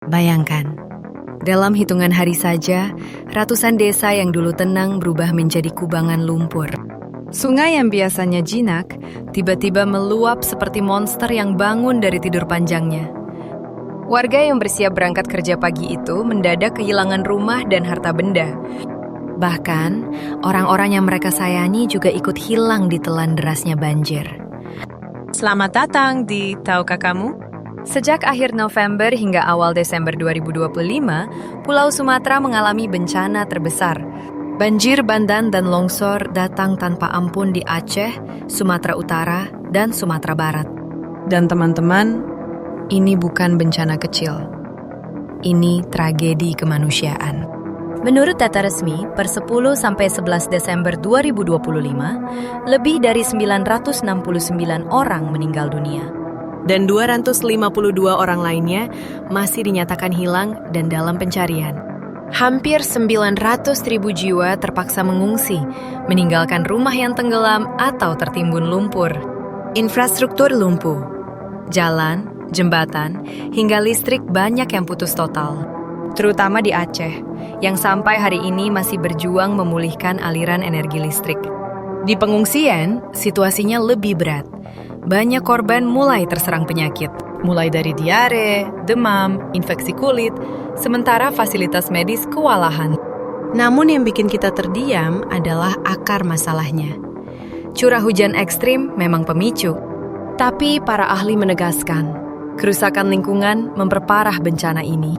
Bayangkan, dalam hitungan hari saja, ratusan desa yang dulu tenang berubah menjadi kubangan lumpur. Sungai yang biasanya jinak, tiba-tiba meluap seperti monster yang bangun dari tidur panjangnya. Warga yang bersiap berangkat kerja pagi itu mendadak kehilangan rumah dan harta benda. Bahkan, orang-orang yang mereka sayangi juga ikut hilang ditelan derasnya banjir. Selamat datang di Tahukah Kamu? Sejak akhir November hingga awal Desember 2025, Pulau Sumatera mengalami bencana terbesar. Banjir bandang dan longsor datang tanpa ampun di Aceh, Sumatera Utara, dan Sumatera Barat. Dan teman-teman, ini bukan bencana kecil. Ini tragedi kemanusiaan. Menurut data resmi, per 10-11 Desember 2025, lebih dari 969 orang meninggal dunia. Dan 252 orang lainnya masih dinyatakan hilang dan dalam pencarian. Hampir 900.000 jiwa terpaksa mengungsi, meninggalkan rumah yang tenggelam atau tertimbun lumpur. Infrastruktur lumpuh, jalan, jembatan, hingga listrik banyak yang putus total. Terutama di Aceh, yang sampai hari ini masih berjuang memulihkan aliran energi listrik. Di pengungsian, situasinya lebih berat. Banyak korban mulai terserang penyakit, mulai dari diare, demam, infeksi kulit, sementara fasilitas medis kewalahan. Namun yang bikin kita terdiam adalah akar masalahnya. Curah hujan ekstrim memang pemicu, tapi para ahli menegaskan, kerusakan lingkungan memperparah bencana ini.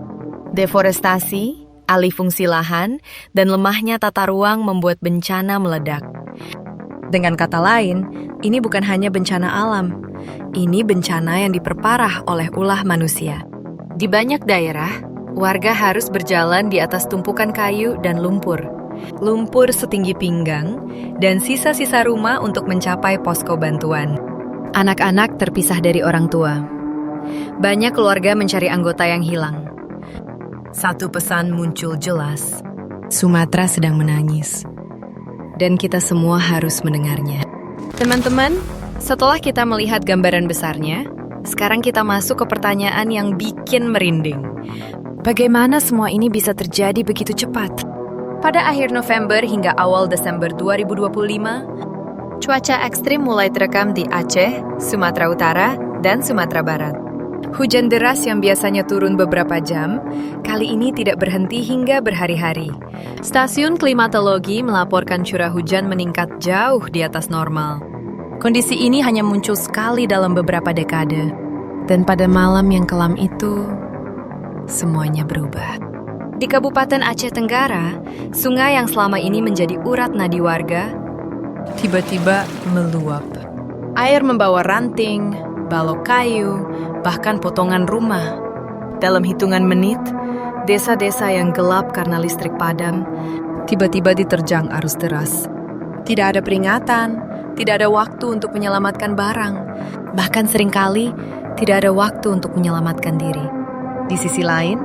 Deforestasi, alih fungsi lahan, dan lemahnya tata ruang membuat bencana meledak. Dengan kata lain, ini bukan hanya bencana alam, ini bencana yang diperparah oleh ulah manusia. Di banyak daerah, warga harus berjalan di atas tumpukan kayu dan lumpur. Lumpur setinggi pinggang, dan sisa-sisa rumah untuk mencapai posko bantuan. Anak-anak terpisah dari orang tua. Banyak keluarga mencari anggota yang hilang. Satu pesan muncul jelas, Sumatera sedang menangis. Dan kita semua harus mendengarnya. Teman-teman, setelah kita melihat gambaran besarnya, sekarang kita masuk ke pertanyaan yang bikin merinding. Bagaimana semua ini bisa terjadi begitu cepat? Pada akhir November hingga awal Desember 2025, cuaca ekstrim mulai terekam di Aceh, Sumatera Utara, dan Sumatera Barat. Hujan deras yang biasanya turun beberapa jam, kali ini tidak berhenti hingga berhari-hari. Stasiun klimatologi melaporkan curah hujan meningkat jauh di atas normal. Kondisi ini hanya muncul sekali dalam beberapa dekade. Dan pada malam yang kelam itu, semuanya berubah. Di Kabupaten Aceh Tenggara, sungai yang selama ini menjadi urat nadi warga, tiba-tiba meluap. Air membawa ranting, balok kayu, bahkan potongan rumah. Dalam hitungan menit, desa-desa yang gelap karena listrik padam tiba-tiba diterjang arus deras. Tidak ada peringatan, tidak ada waktu untuk menyelamatkan barang. Bahkan seringkali tidak ada waktu untuk menyelamatkan diri. Di sisi lain,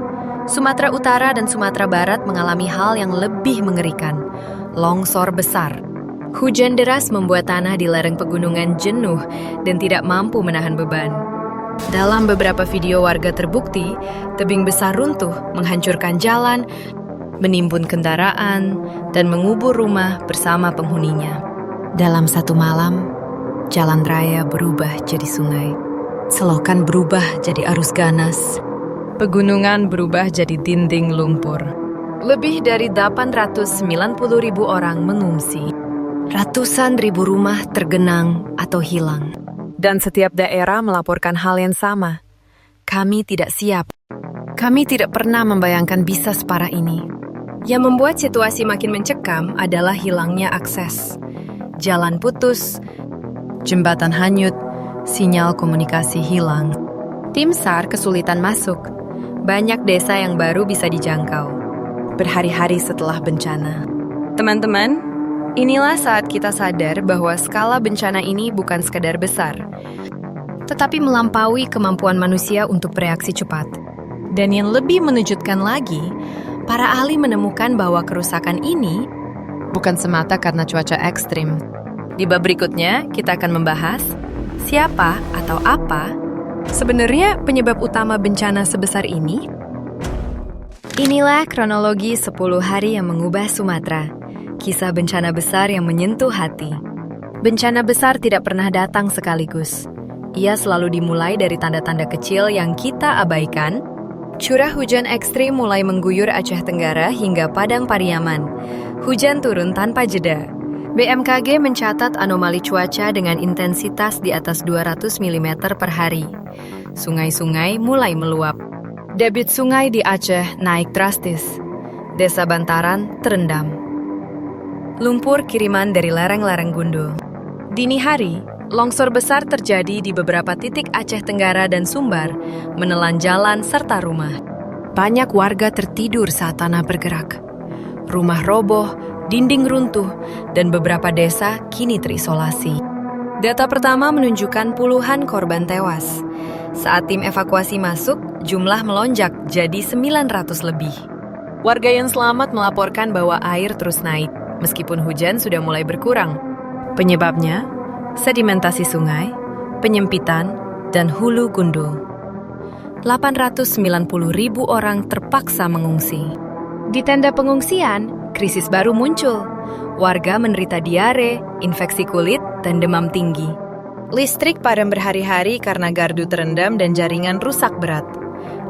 Sumatera Utara dan Sumatera Barat mengalami hal yang lebih mengerikan, longsor besar. Hujan deras membuat tanah di lereng pegunungan jenuh dan tidak mampu menahan beban. Dalam beberapa video warga terbukti, tebing besar runtuh, menghancurkan jalan, menimbun kendaraan, dan mengubur rumah bersama penghuninya. Dalam satu malam, jalan raya berubah jadi sungai. Selokan berubah jadi arus ganas. Pegunungan berubah jadi dinding lumpur. Lebih dari 890.000 orang mengungsi. Ratusan ribu rumah tergenang atau hilang. Dan setiap daerah melaporkan hal yang sama. Kami tidak siap. Kami tidak pernah membayangkan bisa separah ini. Yang membuat situasi makin mencekam adalah hilangnya akses. Jalan putus, jembatan hanyut, sinyal komunikasi hilang. Tim SAR kesulitan masuk. Banyak desa yang baru bisa dijangkau. Berhari-hari setelah bencana. Teman-teman, inilah saat kita sadar bahwa skala bencana ini bukan sekadar besar, tetapi melampaui kemampuan manusia untuk bereaksi cepat. Dan yang lebih menunjukkan lagi, para ahli menemukan bahwa kerusakan ini bukan semata karena cuaca ekstrim. Di bab berikutnya, kita akan membahas siapa atau apa sebenarnya penyebab utama bencana sebesar ini. Inilah kronologi 10 hari yang mengubah Sumatera. Kisah bencana besar yang menyentuh hati. Bencana besar tidak pernah datang sekaligus. Ia selalu dimulai dari tanda-tanda kecil yang kita abaikan. Curah hujan ekstrim mulai mengguyur Aceh Tenggara hingga Padang Pariaman. Hujan turun tanpa jeda. BMKG mencatat anomali cuaca dengan intensitas di atas 200 mm per hari. Sungai-sungai mulai meluap. Debit sungai di Aceh naik drastis. Desa Bantaran terendam. Lumpur kiriman dari lereng-lereng gundul. Dini hari, longsor besar terjadi di beberapa titik Aceh Tenggara dan Sumbar, menelan jalan serta rumah. Banyak warga tertidur saat tanah bergerak. Rumah roboh, dinding runtuh, dan beberapa desa kini terisolasi. Data pertama menunjukkan puluhan korban tewas. Saat tim evakuasi masuk, jumlah melonjak jadi 900 lebih. Warga yang selamat melaporkan bahwa air terus naik, meskipun hujan sudah mulai berkurang. Penyebabnya, sedimentasi sungai, penyempitan, dan hulu gundul. 890.000 orang terpaksa mengungsi. Di tenda pengungsian, krisis baru muncul. Warga menderita diare, infeksi kulit, dan demam tinggi. Listrik padam berhari-hari karena gardu terendam dan jaringan rusak berat.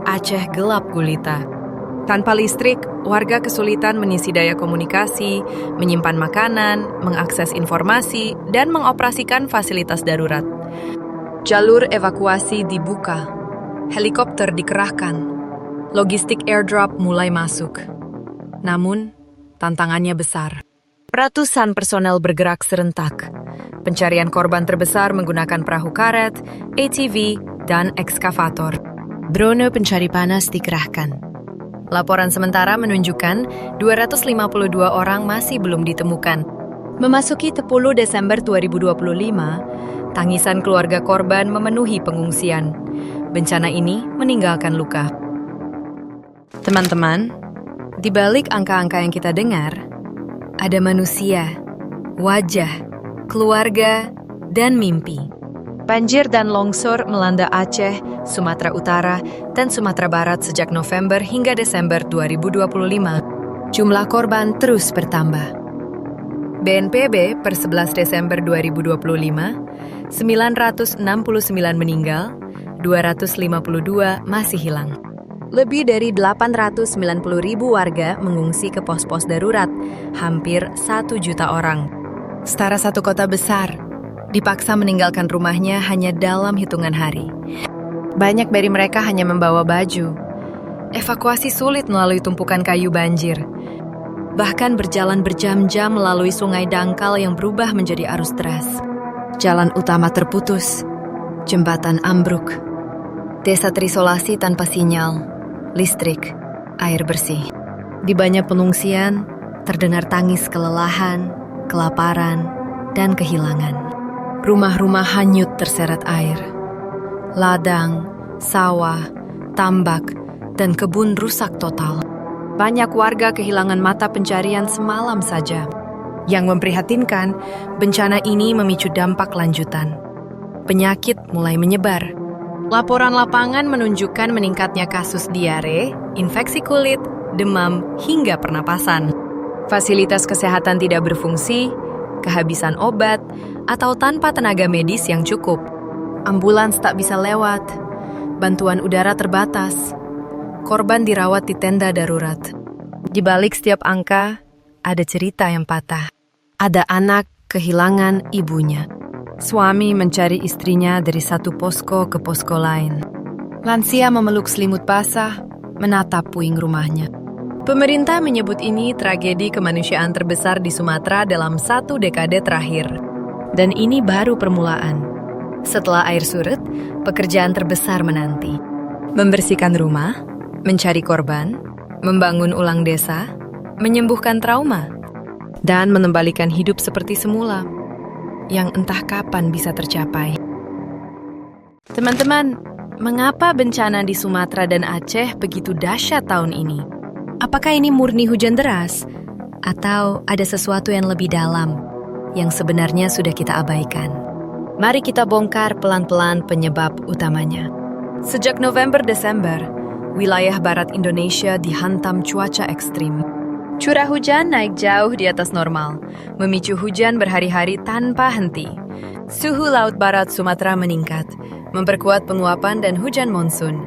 Aceh gelap gulita. Tanpa listrik, warga kesulitan mengisi daya komunikasi, menyimpan makanan, mengakses informasi, dan mengoperasikan fasilitas darurat. Jalur evakuasi dibuka. Helikopter dikerahkan. Logistik airdrop mulai masuk. Namun, tantangannya besar. Ratusan personel bergerak serentak. Pencarian korban terbesar menggunakan perahu karet, ATV, dan ekskavator. Drone pencari panas dikerahkan. Laporan sementara menunjukkan 252 orang masih belum ditemukan. Memasuki 10 Desember 2025, tangisan keluarga korban memenuhi pengungsian. Bencana ini meninggalkan luka. Teman-teman, di balik angka-angka yang kita dengar, ada manusia, wajah, keluarga, dan mimpi. Banjir dan longsor melanda Aceh, Sumatera Utara, dan Sumatera Barat sejak November hingga Desember 2025. Jumlah korban terus bertambah. BNPB per 11 Desember 2025, 969 meninggal, 252 masih hilang. Lebih dari 890.000 warga mengungsi ke pos-pos darurat, hampir 1 juta orang. Setara satu kota besar, dipaksa meninggalkan rumahnya hanya dalam hitungan hari. Banyak dari mereka hanya membawa baju. Evakuasi sulit melalui tumpukan kayu banjir. Bahkan berjalan berjam-jam melalui sungai dangkal yang berubah menjadi arus deras. Jalan utama terputus, jembatan ambruk. Desa terisolasi tanpa sinyal, listrik, air bersih. Di banyak pengungsian, terdengar tangis kelelahan, kelaparan, dan kehilangan. Rumah-rumah hanyut terseret air. Ladang, sawah, tambak, dan kebun rusak total. Banyak warga kehilangan mata pencarian semalam saja. Yang memprihatinkan, bencana ini memicu dampak lanjutan. Penyakit mulai menyebar. Laporan lapangan menunjukkan meningkatnya kasus diare, infeksi kulit, demam, hingga pernapasan. Fasilitas kesehatan tidak berfungsi, kehabisan obat, atau tanpa tenaga medis yang cukup. Ambulans tak bisa lewat, bantuan udara terbatas. Korban dirawat di tenda darurat. Di balik setiap angka, ada cerita yang patah. Ada anak kehilangan ibunya. Suami mencari istrinya dari satu posko ke posko lain. Lansia memeluk selimut basah, menatap puing rumahnya. Pemerintah menyebut ini tragedi kemanusiaan terbesar di Sumatera dalam 1 dekade terakhir. Dan ini baru permulaan. Setelah air surut, pekerjaan terbesar menanti. Membersihkan rumah, mencari korban, membangun ulang desa, menyembuhkan trauma, dan mengembalikan hidup seperti semula, yang entah kapan bisa tercapai. Teman-teman, mengapa bencana di Sumatera dan Aceh begitu dahsyat tahun ini? Apakah ini murni hujan deras? Atau ada sesuatu yang lebih dalam, yang sebenarnya sudah kita abaikan? Mari kita bongkar pelan-pelan penyebab utamanya. Sejak November-Desember, wilayah barat Indonesia dihantam cuaca ekstrim. Curah hujan naik jauh di atas normal, memicu hujan berhari-hari tanpa henti. Suhu laut barat Sumatera meningkat, memperkuat penguapan dan hujan monsun.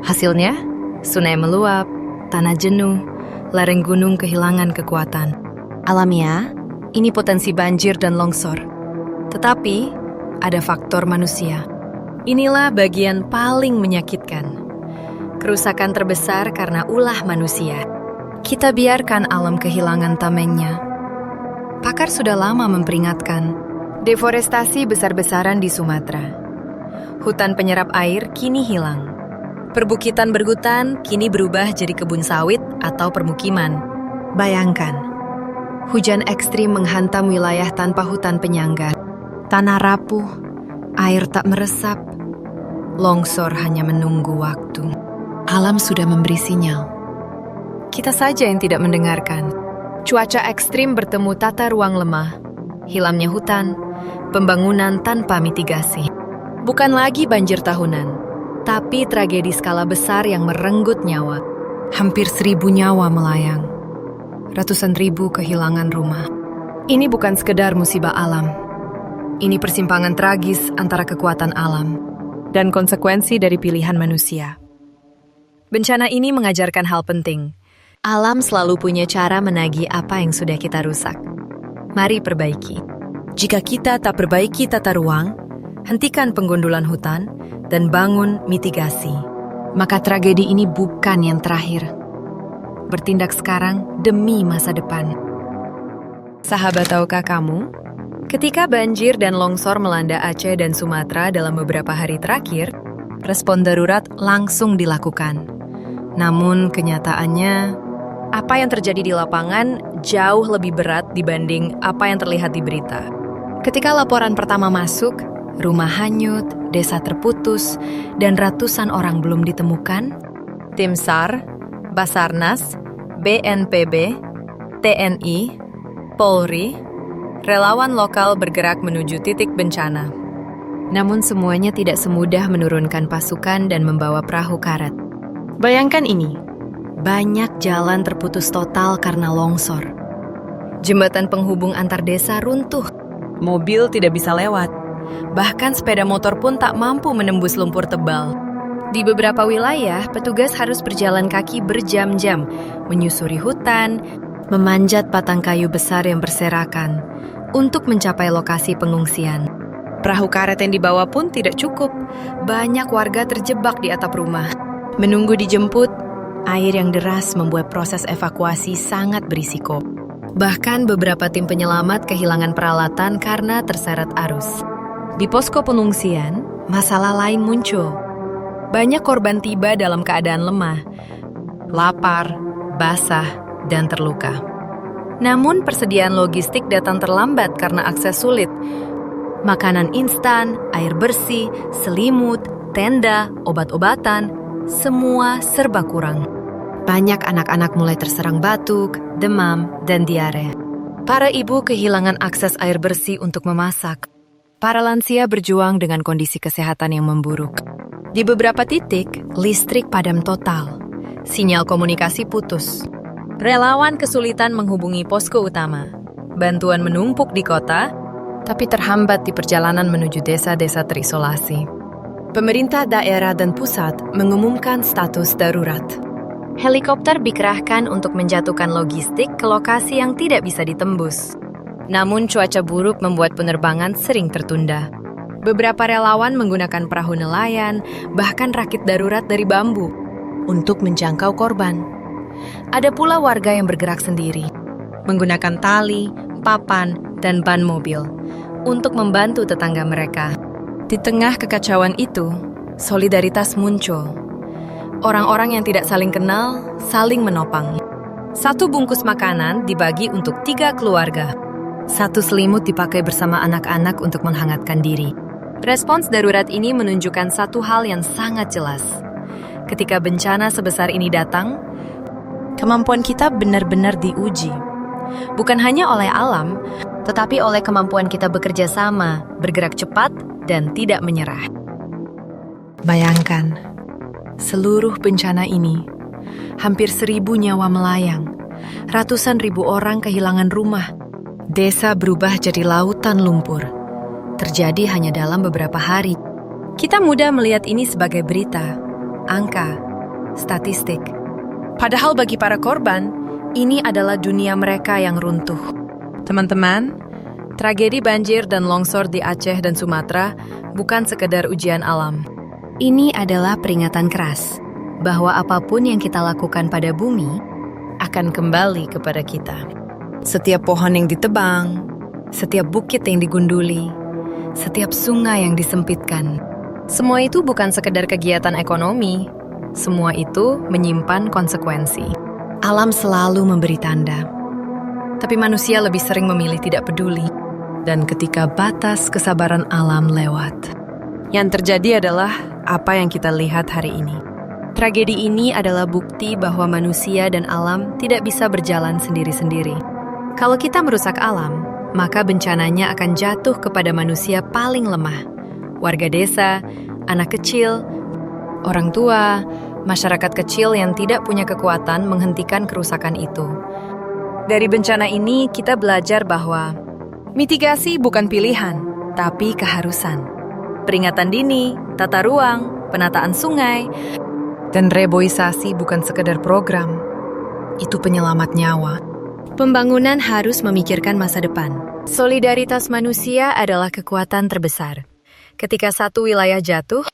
Hasilnya, sungai meluap, tanah jenuh, lereng gunung kehilangan kekuatan. Alamiah, ini potensi banjir dan longsor. Tetapi, ada faktor manusia. Inilah bagian paling menyakitkan. Kerusakan terbesar karena ulah manusia. Kita biarkan alam kehilangan tamengnya. Pakar sudah lama memperingatkan, deforestasi besar-besaran di Sumatera. Hutan penyerap air kini hilang. Perbukitan berhutan kini berubah jadi kebun sawit atau permukiman. Bayangkan, hujan ekstrim menghantam wilayah tanpa hutan penyangga. Tanah rapuh, air tak meresap, longsor hanya menunggu waktu. Alam sudah memberi sinyal. Kita saja yang tidak mendengarkan. Cuaca ekstrim bertemu tata ruang lemah, hilamnya hutan, pembangunan tanpa mitigasi. Bukan lagi banjir tahunan, tapi tragedi skala besar yang merenggut nyawa. Hampir 1.000 nyawa melayang. Ratusan ribu kehilangan rumah. Ini bukan sekedar musibah alam. Ini persimpangan tragis antara kekuatan alam dan konsekuensi dari pilihan manusia. Bencana ini mengajarkan hal penting. Alam selalu punya cara menagih apa yang sudah kita rusak. Mari perbaiki. Jika kita tak perbaiki tata ruang, hentikan penggundulan hutan, dan bangun mitigasi, maka tragedi ini bukan yang terakhir. Bertindak sekarang demi masa depan. Sahabat, tahukah kamu? Ketika banjir dan longsor melanda Aceh dan Sumatera dalam beberapa hari terakhir, respon darurat langsung dilakukan. Namun kenyataannya, apa yang terjadi di lapangan jauh lebih berat dibanding apa yang terlihat di berita. Ketika laporan pertama masuk, rumah hanyut, desa terputus, dan ratusan orang belum ditemukan, tim SAR, Basarnas, BNPB, TNI, Polri, relawan lokal bergerak menuju titik bencana. Namun semuanya tidak semudah menurunkan pasukan dan membawa perahu karet. Bayangkan ini. Banyak jalan terputus total karena longsor. Jembatan penghubung antar desa runtuh. Mobil tidak bisa lewat. Bahkan sepeda motor pun tak mampu menembus lumpur tebal. Di beberapa wilayah, petugas harus berjalan kaki berjam-jam, menyusuri hutan, memanjat batang kayu besar yang berserakan, untuk mencapai lokasi pengungsian. Perahu karet yang dibawa pun tidak cukup. Banyak warga terjebak di atap rumah. Menunggu dijemput, air yang deras membuat proses evakuasi sangat berisiko. Bahkan beberapa tim penyelamat kehilangan peralatan karena terseret arus. Di posko pengungsian, masalah lain muncul. Banyak korban tiba dalam keadaan lemah, lapar, basah, dan terluka. Namun persediaan logistik datang terlambat karena akses sulit. Makanan instan, air bersih, selimut, tenda, obat-obatan, semua serba kurang. Banyak anak-anak mulai terserang batuk, demam, dan diare. Para ibu kehilangan akses air bersih untuk memasak. Para lansia berjuang dengan kondisi kesehatan yang memburuk. Di beberapa titik, listrik padam total. Sinyal komunikasi putus. Relawan kesulitan menghubungi posko utama. Bantuan menumpuk di kota, tapi terhambat di perjalanan menuju desa-desa terisolasi. Pemerintah daerah dan pusat mengumumkan status darurat. Helikopter dikerahkan untuk menjatuhkan logistik ke lokasi yang tidak bisa ditembus. Namun cuaca buruk membuat penerbangan sering tertunda. Beberapa relawan menggunakan perahu nelayan, bahkan rakit darurat dari bambu, untuk menjangkau korban. Ada pula warga yang bergerak sendiri, menggunakan tali, papan, dan ban mobil, untuk membantu tetangga mereka. Di tengah kekacauan itu, solidaritas muncul. Orang-orang yang tidak saling kenal, saling menopang. 1 bungkus makanan dibagi untuk 3 keluarga. 1 selimut dipakai bersama anak-anak untuk menghangatkan diri. Respons darurat ini menunjukkan satu hal yang sangat jelas. Ketika bencana sebesar ini datang, kemampuan kita benar-benar diuji. Bukan hanya oleh alam, tetapi oleh kemampuan kita bekerja sama, bergerak cepat, dan tidak menyerah. Bayangkan, Seluruh bencana ini, hampir 1.000 nyawa melayang, ratusan ribu orang kehilangan rumah, desa berubah jadi lautan lumpur. Terjadi hanya dalam beberapa hari. Kita mudah melihat ini sebagai berita, angka, statistik. Padahal bagi para korban, ini adalah dunia mereka yang runtuh. Teman-teman, tragedi banjir dan longsor di Aceh dan Sumatera bukan sekedar ujian alam. Ini adalah peringatan keras bahwa apapun yang kita lakukan pada bumi akan kembali kepada kita. Setiap pohon yang ditebang, setiap bukit yang digunduli, setiap sungai yang disempitkan, semua itu bukan sekedar kegiatan ekonomi. Semua itu menyimpan konsekuensi. Alam selalu memberi tanda, tapi manusia lebih sering memilih tidak peduli. Dan ketika batas kesabaran alam lewat, yang terjadi adalah apa yang kita lihat hari ini. Tragedi ini adalah bukti bahwa manusia dan alam tidak bisa berjalan sendiri-sendiri. Kalau kita merusak alam, maka bencananya akan jatuh kepada manusia paling lemah. Warga desa, anak kecil, orang tua, masyarakat kecil yang tidak punya kekuatan menghentikan kerusakan itu. Dari bencana ini, kita belajar bahwa mitigasi bukan pilihan, tapi keharusan. Peringatan dini, tata ruang, penataan sungai, dan reboisasi bukan sekedar program. Itu penyelamat nyawa. Pembangunan harus memikirkan masa depan. Solidaritas manusia adalah kekuatan terbesar. Ketika satu wilayah jatuh,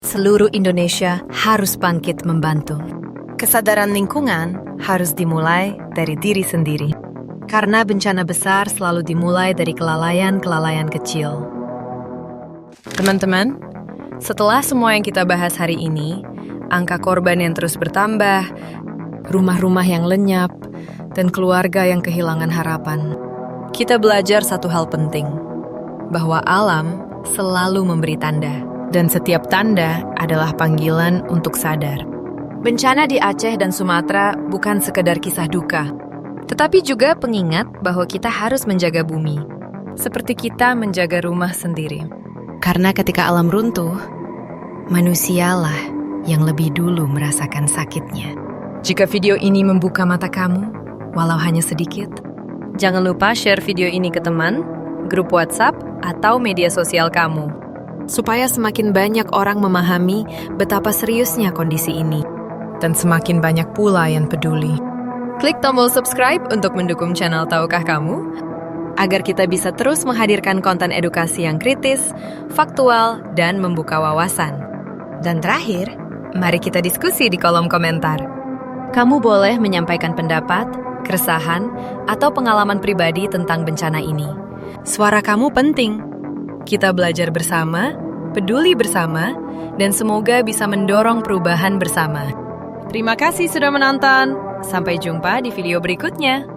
seluruh Indonesia harus bangkit membantu. Kesadaran lingkungan harus dimulai dari diri sendiri. Karena bencana besar selalu dimulai dari kelalaian-kelalaian kecil. Teman-teman, setelah semua yang kita bahas hari ini, angka korban yang terus bertambah, rumah-rumah yang lenyap, dan keluarga yang kehilangan harapan, kita belajar satu hal penting, bahwa alam selalu memberi tanda, dan setiap tanda adalah panggilan untuk sadar. Bencana di Aceh dan Sumatera bukan sekedar kisah duka, tetapi juga pengingat bahwa kita harus menjaga bumi, seperti kita menjaga rumah sendiri. Karena ketika alam runtuh, manusialah yang lebih dulu merasakan sakitnya. Jika video ini membuka mata kamu, walau hanya sedikit, jangan lupa share video ini ke teman, grup WhatsApp, atau media sosial kamu, supaya semakin banyak orang memahami betapa seriusnya kondisi ini, dan semakin banyak pula yang peduli. Klik tombol subscribe untuk mendukung channel Tahukah Kamu, agar kita bisa terus menghadirkan konten edukasi yang kritis, faktual, dan membuka wawasan. Dan terakhir, mari kita diskusi di kolom komentar. Kamu boleh menyampaikan pendapat, keresahan, atau pengalaman pribadi tentang bencana ini. Suara kamu penting. Kita belajar bersama, peduli bersama, dan semoga bisa mendorong perubahan bersama. Terima kasih sudah menonton. Sampai jumpa di video berikutnya.